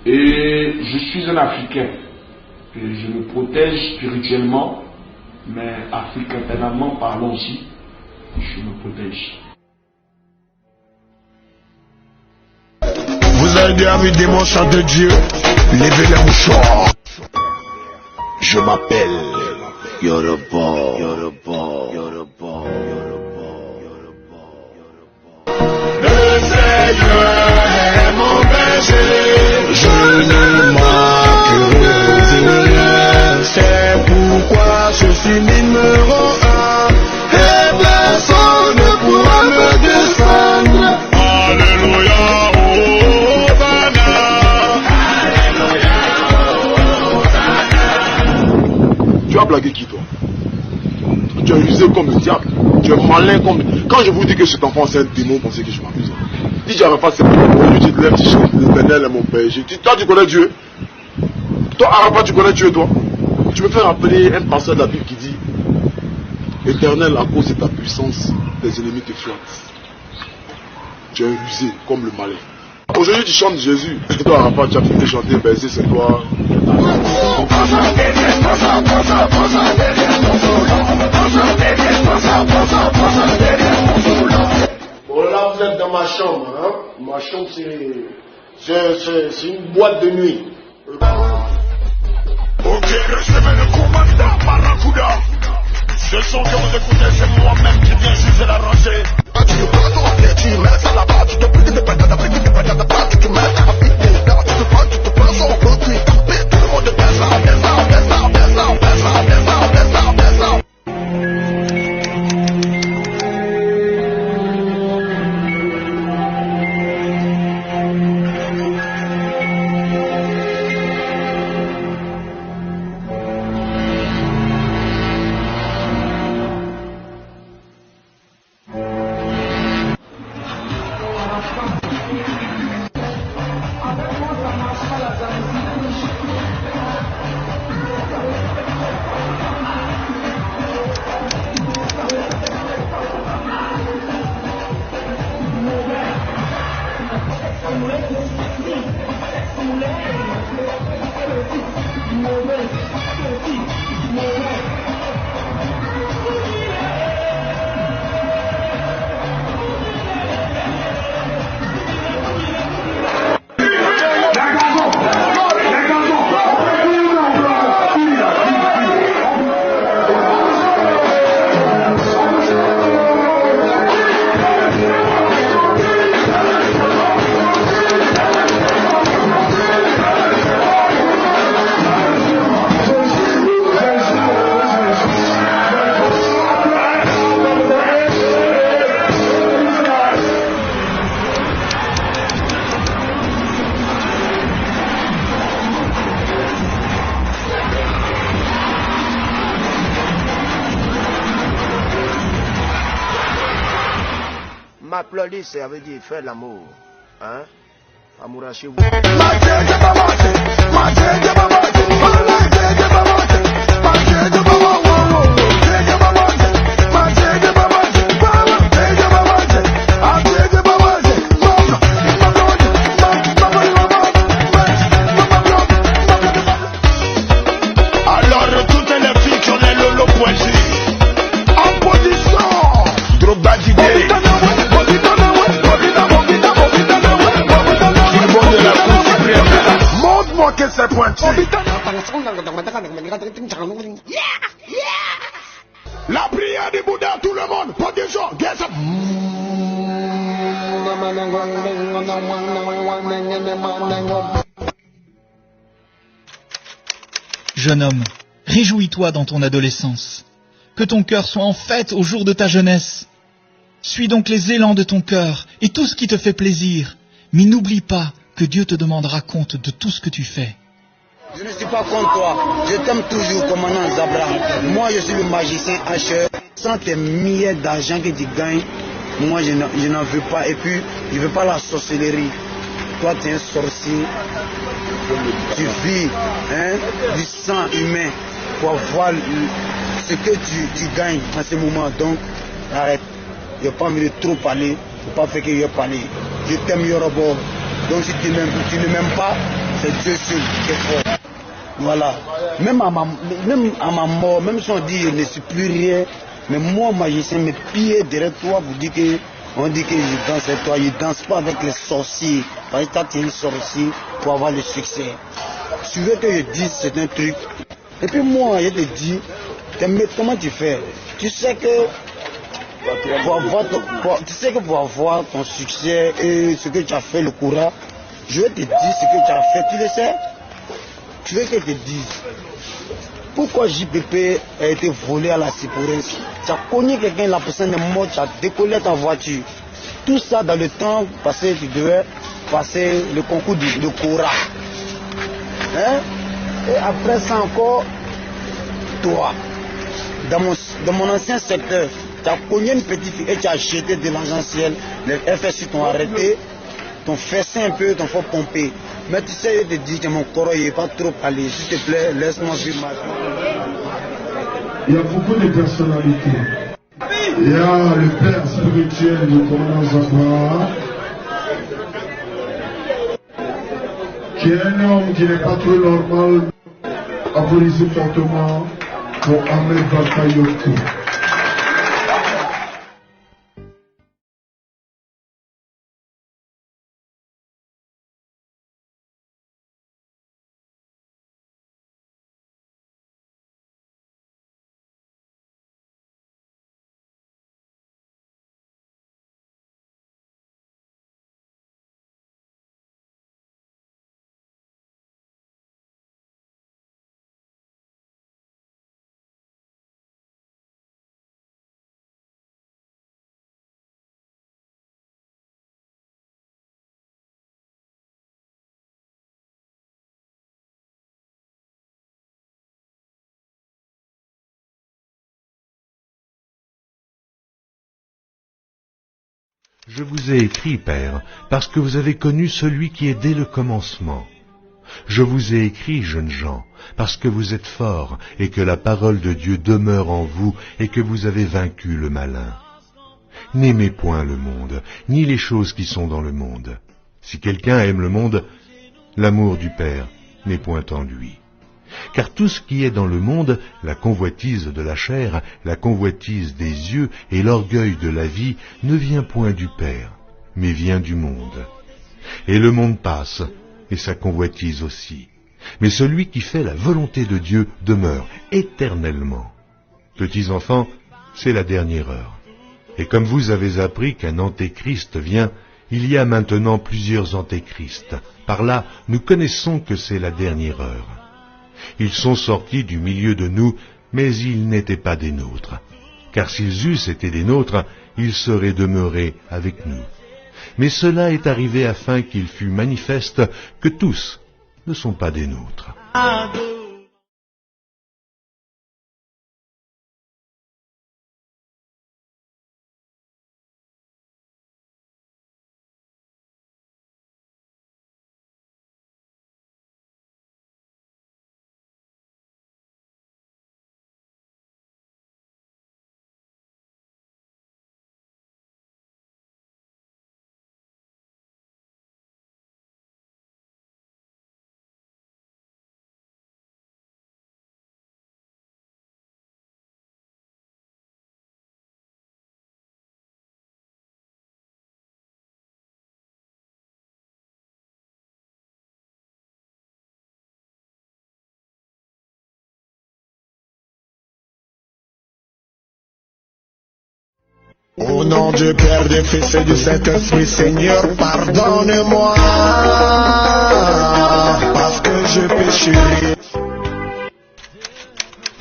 Et je suis un Africain. Et je me protège spirituellement, mais africain parlant aussi, je me protège. Vous avez déjà vu des monstres de Dieu lever les mouchoirs. Je m'appelle Yoruba. Le Seigneur est mon berger, je ne manquerai rien. C'est pourquoi je suis numéro 1 et personne ne pourra me descendre. Alléluia, Hosanna. Tu as blagué qui toi? Tu es usé comme le diable, tu es malin comme... Quand je vous dis que cet enfant c'est un démon, pensez que je m'amuse. Si j'avais pas c'est bon, tu te lèves, tu chantes, l'Éternel est mon berger. Toi tu connais Dieu? Toi Arafat tu connais Dieu toi? Tu me fais rappeler un passage de la Bible qui dit: Éternel, à cause de ta puissance, tes ennemis te flattent. Tu es rusé comme le malin. Aujourd'hui tu chantes Jésus, et toi Arafat tu as fini de chanter berger c'est toi. Bon là vous êtes dans ma chambre, hein? Ma chambre c'est une boîte de nuit. Ok, recevez le commandant Barracuda. Ce son que vous écoutez, c'est moi-même qui viens juger la rangée. Tu te prends ton pied, tu mets ça là-bas, tu te piques des pétales, tu te mets à piquer, tu te prends son produit, tout le monde baisse là, baisse là, baisse là, baisse là, baisse là, baisse là, baisse là, baisse là. M'applaudir, ça veut dire faire l'amour. Hein? Amour à chez vous. Alors toutes les filles qui ont les lolo poésie en position, Drogba d'idée. Montre-moi que c'est pointu. La prière du Bouddha, tout le monde, pas des gens, guess up. Jeune homme, réjouis-toi dans ton adolescence. Que ton cœur soit en fête au jour de ta jeunesse. Suis donc les élans de ton cœur et tout ce qui te fait plaisir. Mais n'oublie pas que Dieu te demandera compte de tout ce que tu fais. Je ne suis pas contre toi. Je t'aime toujours, commandant Zabra. Moi, je suis le magicien Asher. Sans tes milliers d'argent que tu gagnes, moi, je n'en veux pas. Et puis, je ne veux pas la sorcellerie. Toi, tu es un sorcier. Tu vis du sang humain pour avoir ce que tu gagnes en ce moment. Donc, arrête. Je n'ai pas envie de trop parler. Il ne faut pas faire que je parle. Je t'aime, Yoruba. Donc, si tu ne m'aimes pas, c'est Dieu seul qui est fort. Voilà. Même à ma mort, même si on dit je ne suis plus rien, mais moi, magicien, mes pieds derrière toi, vous dites que, on dit que je danse avec toi, je ne danse pas avec les sorciers. Parce que toi, tu es une sorcier pour avoir le succès. Tu veux que je dise, c'est un truc. Et puis moi, je te dis, comment tu fais? Tu sais que pour avoir ton succès et ce que tu as fait, le courage, je vais te dire ce que tu as fait, tu le sais? Tu veux que je te dise pourquoi JPP a été volé à la Cypresse? Tu as cogné quelqu'un, la personne est morte, tu as décollé ta voiture. Tout ça dans le temps passé, tu devais passer le concours de Cora. Hein? Et après ça encore, toi, dans mon ancien secteur, tu as cogné une petite fille et tu as jeté de l'argent ciel. Les FSU t'ont arrêté, t'ont fessé un peu, t'ont fait pomper. Mais tu sais, je te dis que mon corps n'est pas trop allé. S'il te plaît, laisse-moi vivre ma vie. Il y a beaucoup de personnalités. Il y a le père spirituel du commandant Zabra, qui est un homme qui n'est pas trop normal. Applaudissez fortement pour Ahmed Bakayoko. Je vous ai écrit, Père, parce que vous avez connu celui qui est dès le commencement. Je vous ai écrit, jeunes gens, parce que vous êtes forts et que la parole de Dieu demeure en vous et que vous avez vaincu le malin. N'aimez point le monde, ni les choses qui sont dans le monde. Si quelqu'un aime le monde, l'amour du Père n'est point en lui. Car tout ce qui est dans le monde, la convoitise de la chair, la convoitise des yeux et l'orgueil de la vie, ne vient point du Père, mais vient du monde. Et le monde passe, et sa convoitise aussi. Mais celui qui fait la volonté de Dieu demeure éternellement. Petits enfants, c'est la dernière heure. Et comme vous avez appris qu'un antéchrist vient, il y a maintenant plusieurs antéchrists. Par là, nous connaissons que c'est la dernière heure. Ils sont sortis du milieu de nous, mais ils n'étaient pas des nôtres. Car s'ils eussent été des nôtres, ils seraient demeurés avec nous. Mais cela est arrivé afin qu'il fût manifeste que tous ne sont pas des nôtres. Au nom du Père, du Fils et du Saint-Esprit, Seigneur, pardonne-moi, parce que je pécherai.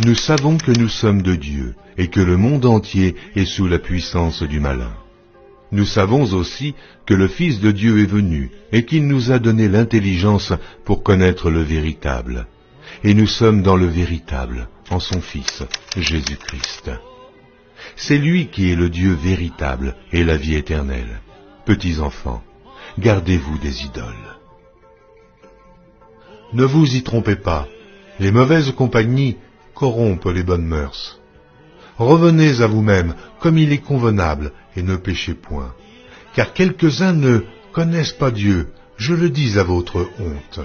Nous savons que nous sommes de Dieu, et que le monde entier est sous la puissance du malin. Nous savons aussi que le Fils de Dieu est venu, et qu'il nous a donné l'intelligence pour connaître le véritable. Et nous sommes dans le véritable, en son Fils, Jésus-Christ. C'est lui qui est le Dieu véritable et la vie éternelle. Petits enfants, gardez-vous des idoles. Ne vous y trompez pas, les mauvaises compagnies corrompent les bonnes mœurs. Revenez à vous-même comme il est convenable et ne péchez point, car quelques-uns ne connaissent pas Dieu, je le dis à votre honte.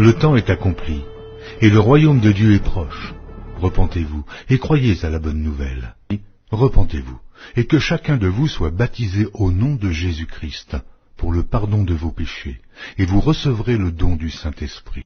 Le temps est accompli, et le royaume de Dieu est proche. Repentez-vous, et croyez à la bonne nouvelle. Repentez-vous, et que chacun de vous soit baptisé au nom de Jésus-Christ, pour le pardon de vos péchés, et vous recevrez le don du Saint-Esprit.